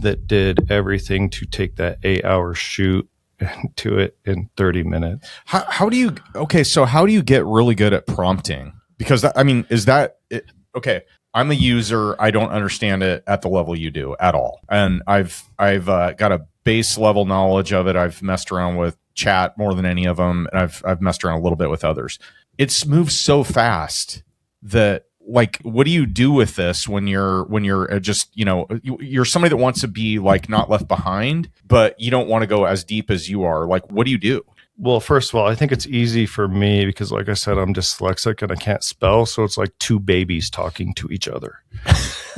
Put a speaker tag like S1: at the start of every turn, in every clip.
S1: that did everything to take that 8-hour shoot and do it in 30 minutes.
S2: How do you, okay, so how do you get really good at prompting? Because that, I mean, is that it, okay? I'm a user. I don't understand it at the level you do at all. And I've got a base level knowledge of it. I've messed around with chat more than any of them. And I've messed around a little bit with others. It's moved so fast that, like, what do you do with this when you're just, you know, you're somebody that wants to be like not left behind, but you don't want to go as deep as you are. Like, what do you do?
S1: Well, first of all, I think it's easy for me because, like I said, I'm dyslexic and I can't spell. So it's like two babies talking to each other,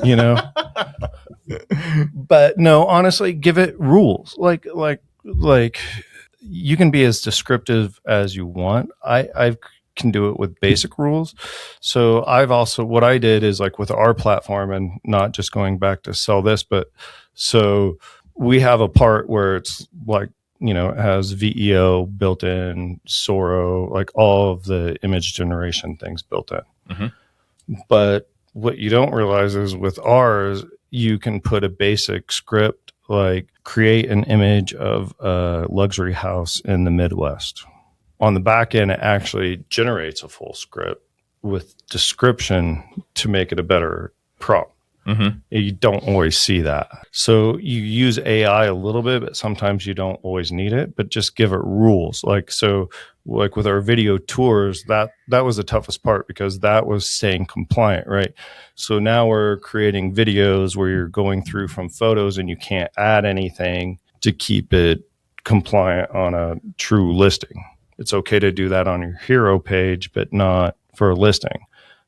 S1: you know? But no, honestly, give it rules. Like you can be as descriptive as you want. I can do it with basic rules. So what I did is, like, with our platform, and not just going back to sell this, but so we have a part where it's like, you know, it has VEO built in, Soro, like all of the image generation things built in. Mm-hmm. But what you don't realize is with ours, you can put a basic script, like create an image of a luxury house in the Midwest. On the back end, it actually generates a full script with description to make it a better prompt. Mm-hmm. You don't always see that. So you use AI a little bit, but sometimes you don't always need it, but just give it rules. Like with our video tours, that was the toughest part because that was staying compliant, right? So now we're creating videos where you're going through from photos and you can't add anything to keep it compliant on a true listing. It's okay to do that on your hero page, but not for a listing.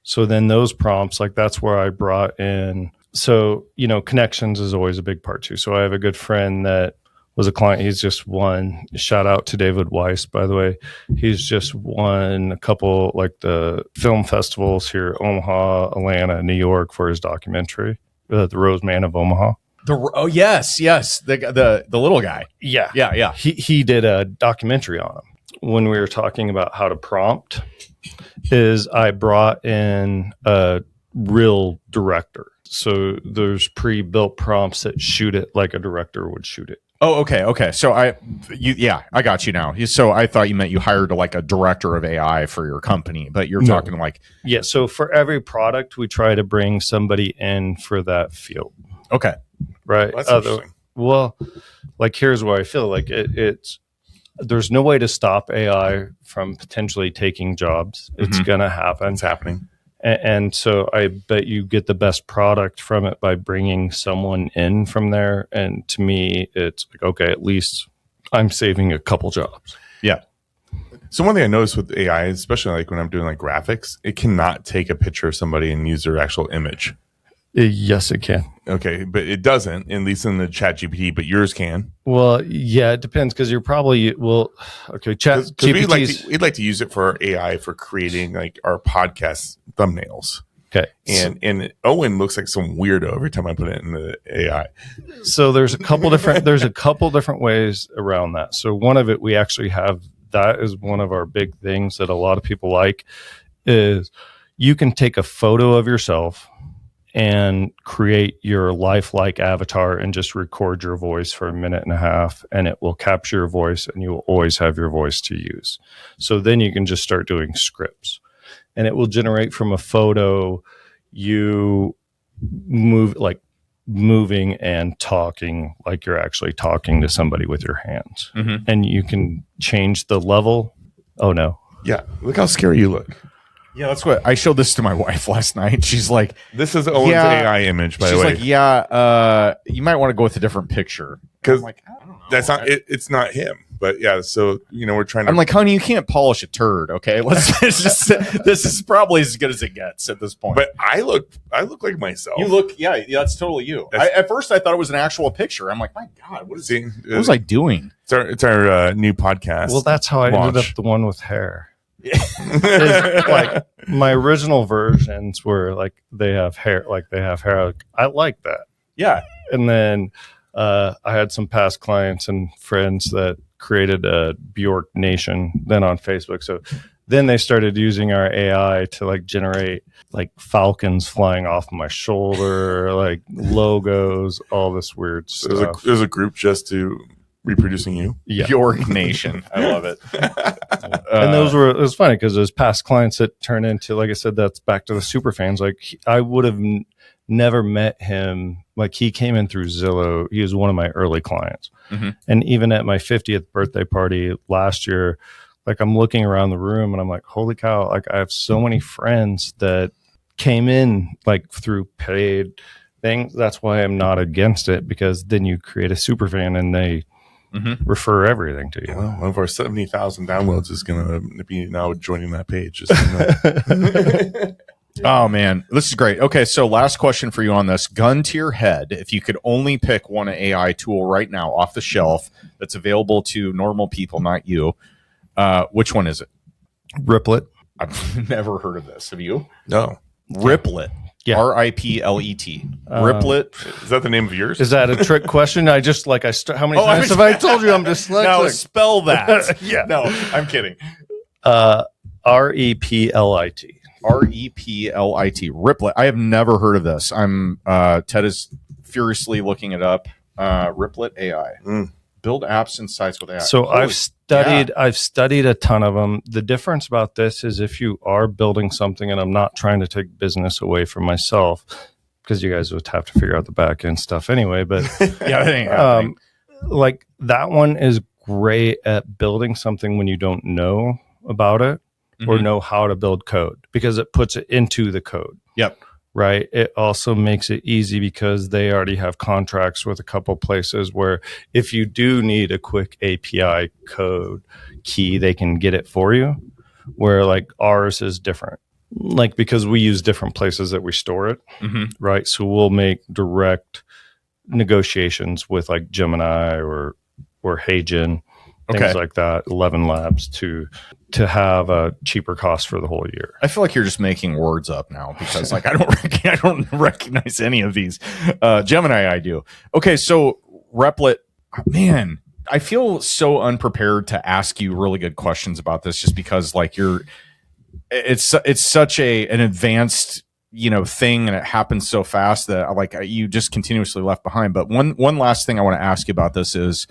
S1: So then those prompts, like, that's where I brought in. So, you know, connections is always a big part too. So I have a good friend that was a client. He's just won. Shout out to David Weiss, by the way. He's just won a couple, like, the film festivals here, Omaha, Atlanta, New York, for his documentary, The Rose Man of Omaha.
S2: Yes. The little guy.
S1: Yeah. He did a documentary on him. When we were talking about how to prompt, is I brought in a real director. So there's pre-built prompts that shoot it like a director would shoot it.
S2: Oh, okay. So I got you now. So I thought you meant you hired like a director of AI for your company, but you're talking like...
S1: Yeah, so for every product, we try to bring somebody in for that field.
S2: Okay.
S1: Right?
S3: Well, that's interesting.
S1: Well, like, here's where I feel like it's... There's no way to stop AI from potentially taking jobs. It's going to happen.
S3: It's happening.
S1: And so I bet you get the best product from it by bringing someone in from there. And to me, it's like, okay, at least I'm saving a couple jobs.
S2: Yeah.
S3: So one thing I noticed with AI, especially like when I'm doing like graphics, it cannot take a picture of somebody and use their actual image.
S1: Yes, it can.
S3: Okay, but it doesn't, at least in the Chat GPT, but yours can.
S1: Well, yeah, it depends because you're probably, Chat GPT.
S3: We'd like to use it for our AI for creating like our podcast thumbnails.
S1: Okay.
S3: And Owen looks like some weirdo every time I put it in the AI.
S1: So there's a couple different ways around that. So one of it, we actually have, that is one of our big things that a lot of people like, is you can take a photo of yourself and create your lifelike avatar and just record your voice for 1.5 minutes, and it will capture your voice and you will always have your voice to use. So then you can just start doing scripts and it will generate from a photo you moving and talking like you're actually talking to somebody with your hands. Mm-hmm. And you can change the level. Oh no.
S3: Yeah. Look how scary you look.
S2: Yeah, that's what I showed this to my wife last night. She's like,
S3: "This is Owen's AI image." By the way,
S2: she's like, you might want to go with a different picture
S3: because
S2: like, I don't know.
S3: That's not it. It's not him. But yeah, so we're trying to.
S2: I'm like, honey, you can't polish a turd. Okay, let's just. This is probably as good as it gets at this point.
S3: But I look like myself.
S2: You look, yeah, that's totally you. At first, I thought it was an actual picture. I'm like, my God, what was I doing?
S3: It's our new podcast.
S1: Well, that's how I ended up the one with hair. Like my original versions were like they have hair. I like that.
S2: Yeah.
S1: And then I had some past clients and friends that created a Bjork Nation then on Facebook. So Then they started using our AI to like generate like falcons flying off my shoulder, like logos, all this weird
S3: So
S1: stuff.
S3: there's a group just to reproducing you.
S1: Yeah.
S2: Bjork Nation. I love it.
S1: And it was funny because those past clients that turn into, like I said, that's back to the super fans. Like I would have never met him. Like he came in through Zillow. He was one of my early clients.
S2: Mm-hmm.
S1: And even at my 50th birthday party last year, like I'm looking around the room and I'm like, holy cow, like I have so many friends that came in like through paid things. That's why I'm not against it, because then you create a super fan and they refer everything to you.
S3: Well, one of our 70,000 downloads is going to be now joining that page. Just so you know.
S2: Oh man, this is great. Okay, so last question for you on this. Gun to your head, if you could only pick one AI tool right now off the shelf that's available to normal people, not you, which one is it?
S1: Riplet.
S2: I've never heard of this. Have you?
S3: No.
S2: Riplet.
S1: Yeah.
S2: Riplet. Riplet.
S3: Is that the name of yours?
S1: Is that a trick question? I just like how many times have I told you I'm dyslexic?
S2: Now spell that.
S1: Yeah.
S2: No, I'm kidding.
S1: Replit.
S2: Replit. Riplet. I have never heard of this. Ted is furiously looking it up. Riplet AI. Build apps and sites with AI.
S1: So I've studied a ton of them. The difference about this is if you are building something, and I'm not trying to take business away from myself, because you guys would have to figure out the back end stuff anyway. But
S2: yeah, it ain't happening.
S1: Like that one is great at building something when you don't know about it or know how to build code, because it puts it into the code.
S2: Yep.
S1: Right. It also makes it easy because they already have contracts with a couple places where if you do need a quick API code key, they can get it for you. Where like ours is different, like because we use different places that we store it. Right. So we'll make direct negotiations with like Gemini or HeyGen, things like that, 11 Labs to have a cheaper cost for the whole year.
S2: I feel like you're just making words up now because like I don't recognize any of these. Gemini, I do. Okay, so Replit, man, I feel so unprepared to ask you really good questions about this, just because like it's such an advanced thing, and it happens so fast that like you just continuously left behind. But one last thing I want to ask you about this is,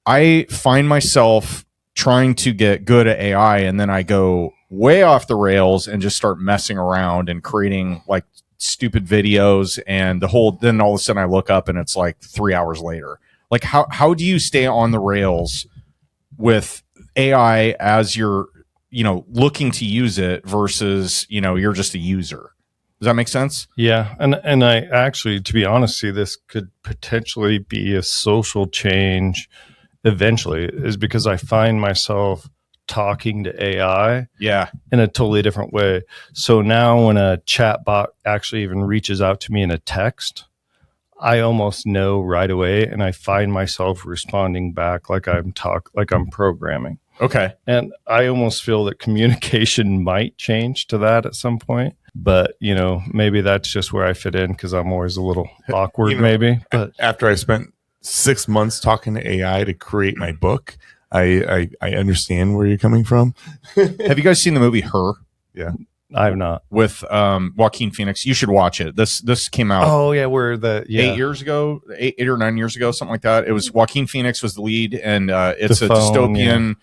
S2: I find myself trying to get good at AI, and then I go way off the rails and just start messing around and creating like stupid videos, and then all of a sudden I look up and it's like 3 hours later. Like how do you stay on the rails with AI as you're looking to use it versus you're just a user? Does that make sense?
S1: Yeah. And I actually, to be honest, see this could potentially be a social change eventually, is because I find myself talking to AI in a totally different way. So now when a chat bot actually even reaches out to me in a text, I almost know right away, and I find myself responding back like I'm programming.
S2: Okay.
S1: And I almost feel that communication might change to that at some point. But, maybe that's just where I fit in because I'm always a little awkward, maybe. But
S3: after I spent 6 months talking to AI to create my book, I understand where you're coming from.
S2: Have you guys seen the movie Her?
S3: Yeah.
S1: I have not.
S2: With Joaquin Phoenix. You should watch it. This came out.
S1: Oh yeah,
S2: 8 years ago, 8 or 9 years ago, something like that. It was Joaquin Phoenix was the lead, and it's a dystopian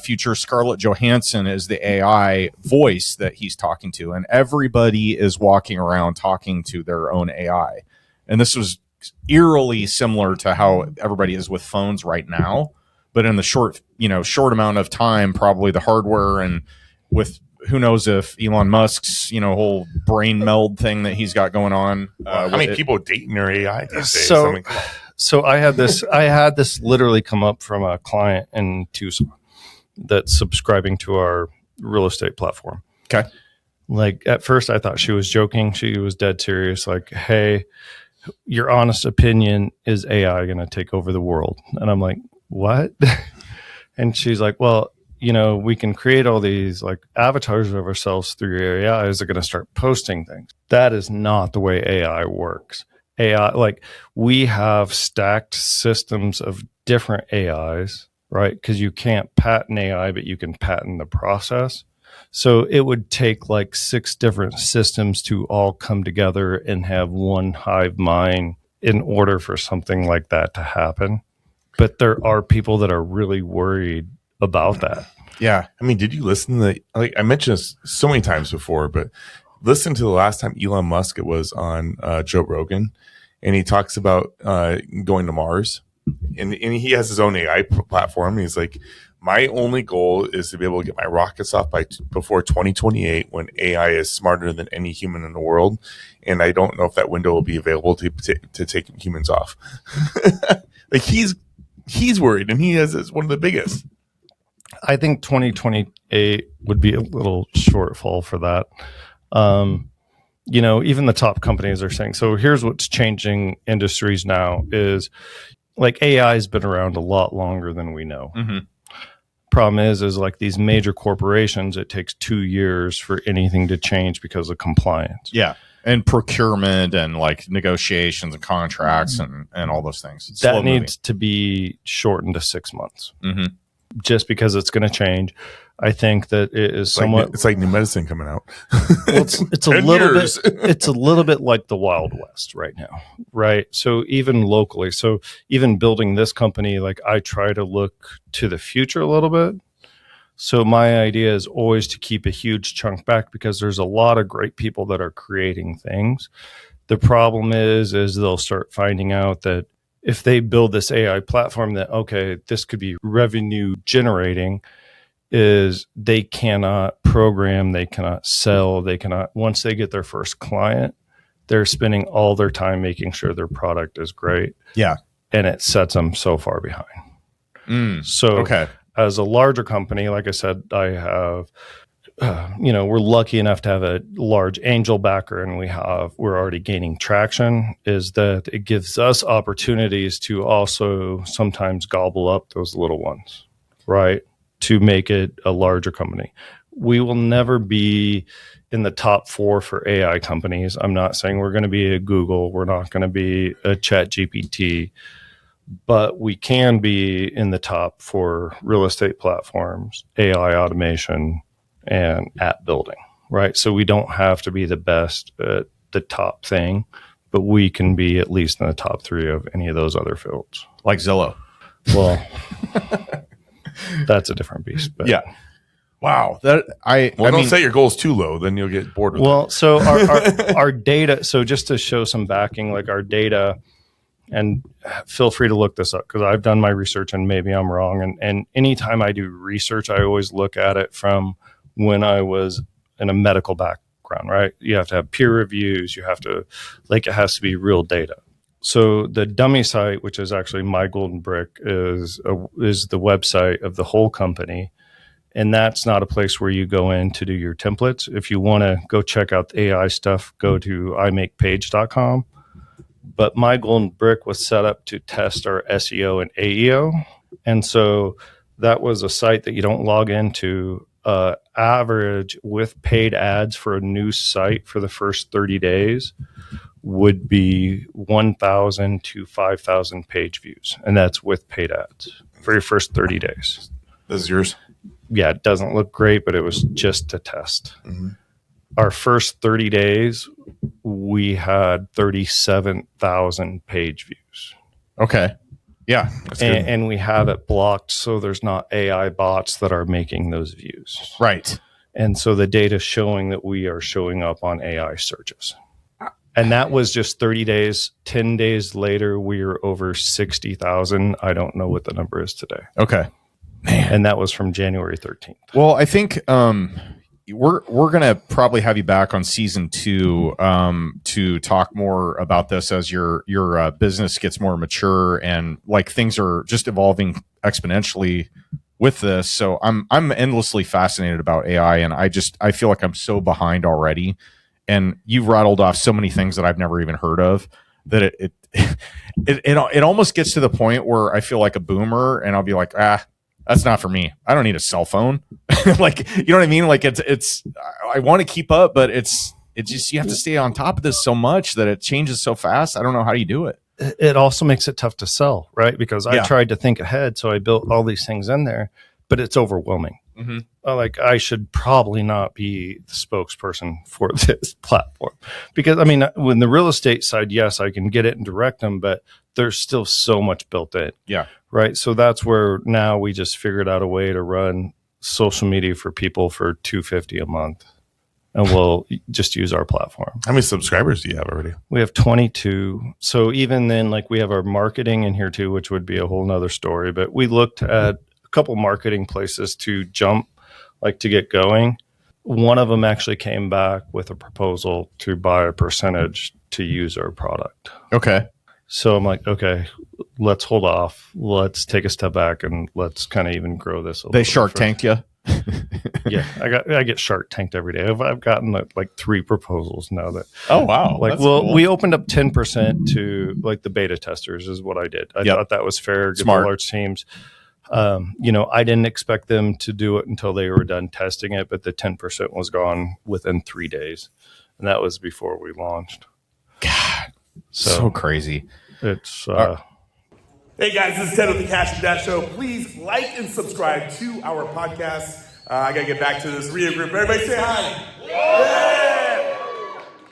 S2: future. Scarlett Johansson is the AI voice that he's talking to, and everybody is walking around talking to their own AI. And this was eerily similar to how everybody is with phones right now, but in the short amount of time, probably the hardware and with who knows if Elon Musk's whole brain meld thing that he's got going on.
S3: How many people dating their AI these days?
S1: So I had this literally come up from a client in Tucson that's subscribing to our real estate platform.
S2: Okay.
S1: Like at first I thought she was joking. She was dead serious. Like, hey, your honest opinion, is AI going to take over the world? And I'm like, what? And she's like, well, we can create all these like avatars of ourselves through your AI. Is it going to start posting things? That is not the way AI works. AI, like we have stacked systems of different AIs, right? Because you can't patent AI, but you can patent the process. So it would take like 6 different systems to all come together and have one hive mind in order for something like that to happen. But there are people that are really worried about that.
S3: Yeah. I mean, did you listen to like I mentioned this so many times before, but listen to the last time Elon Musk was on Joe Rogan, and he talks about going to Mars, and he has his own AI platform. He's like, my only goal is to be able to get my rockets off before 2028, when AI is smarter than any human in the world, and I don't know if that window will be available to take humans off. Like he's worried, and he is one of the biggest.
S1: I think 2028 would be a little shortfall for that. Even the top companies are saying, so here's what's changing industries now is like AI has been around a lot longer than we know.
S2: Mm-hmm.
S1: Problem is like these major corporations, it takes 2 years for anything to change because of compliance.
S2: Yeah. And procurement and like negotiations and contracts and all those things. It's
S1: that needs to be shortened to 6 months.
S2: Mm-hmm.
S1: Just because it's going to change. I think that it is somewhat.
S3: It's like new medicine coming out.
S1: Well, it's a little bit. It's a little bit like the Wild West right now, right? So even locally, so even building this company, like I try to look to the future a little bit. So my idea is always to keep a huge chunk back, because there's a lot of great people that are creating things. The problem is they'll start finding out that if they build this AI platform that, okay, this could be revenue generating, is they cannot program, they cannot sell, they cannot, once they get their first client, they're spending all their time making sure their product is great.
S2: Yeah.
S1: And it sets them so far behind. So
S2: okay.
S1: As a larger company, like I said, I have, we're lucky enough to have a large angel backer, and we're already gaining traction, is that it gives us opportunities to also sometimes gobble up those little ones, right? To make it a larger company. We will never be in the top 4 for AI companies. I'm not saying we're going to be a Google. We're not going to be a ChatGPT, but we can be in the top for real estate platforms, AI automation, and app building, right? So we don't have to be the best at the top thing, but we can be at least in the top 3 of any of those other fields.
S2: Like Zillow.
S1: Well, that's a different beast. But.
S2: Yeah. Wow.
S3: Don't set your goals too low, then you'll get bored with it.
S1: Well, so our data, so just to show some backing, like our data, and feel free to look this up because I've done my research and maybe I'm wrong. And anytime I do research, I always look at it from when I was in a medical background, right? You have to have peer reviews. You have to, like, it has to be real data. So the dummy site, which is actually My Golden Brick, is the website of the whole company. And that's not a place where you go in to do your templates. If you want to go check out the AI stuff, go to imakepage.com. But My Golden Brick was set up to test our SEO and AEO. And so that was a site that you don't log into. Average with paid ads for a new site for the first 30 days would be 1,000 to 5,000 page views. And that's with paid ads for your first 30 days.
S3: This is yours?
S1: Yeah, it doesn't look great, but it was just to test. Mm-hmm. Our first 30 days, we had 37,000 page views.
S2: Okay. Yeah.
S1: And we have it blocked so there's not AI bots that are making those views.
S2: Right.
S1: And so the data is showing that we are showing up on AI searches. And that was just 30 days. 10 days later, we were over 60,000. I don't know what the number is today.
S2: Okay.
S1: Man. And that was from January 13th.
S2: Well, I think we're gonna probably have you back on season 2 to talk more about this as your business gets more mature and like things are just evolving exponentially with this. So I'm endlessly fascinated about AI, and I feel like I'm so behind already. And you've rattled off so many things that I've never even heard of that it almost gets to the point where I feel like a boomer, and I'll be like, that's not for me. I don't need a cell phone. Like, you know what I mean? Like I want to keep up, but it's just, you have to stay on top of this so much that it changes so fast. I don't know how you do it.
S1: It also makes it tough to sell, right? Because I tried to think ahead. So I built all these things in there, but it's overwhelming. Mm-hmm. like I should probably not be the spokesperson for this platform, because I mean, when the real estate side, yes, I can get it and direct them, but there's still so much built in.
S2: Yeah.
S1: Right. So that's where now we just figured out a way to run social media for people for $250 a month, and we'll just use our platform.
S3: How many subscribers do you have already?
S1: We have 22. So even then, like, we have our marketing in here too, which would be a whole nother story. But we looked at a couple marketing places to jump, like, to get going. One of them actually came back with a proposal to buy a percentage to use our product.
S2: Okay.
S1: So I'm like, okay, let's hold off. Let's take a step back and let's kind of even grow this.
S2: They Shark Tanked you?
S1: Yeah, I get Shark Tanked every day. I've gotten like 3 proposals now that.
S2: Oh wow!
S1: Like,
S2: that's
S1: well,
S2: cool.
S1: we opened up 10% to like the beta testers is what I did. I thought that was fair. Give
S2: Smart.
S1: the large teams. I didn't expect them to do it until they were done testing it, but the 10% was gone within 3 days, and that was before we launched.
S2: God, so crazy.
S1: It's
S4: Hey guys, this is Ted with the Kash and Dash Show. Please like and subscribe to our podcast. I gotta get back to this Rio group. Everybody say hi.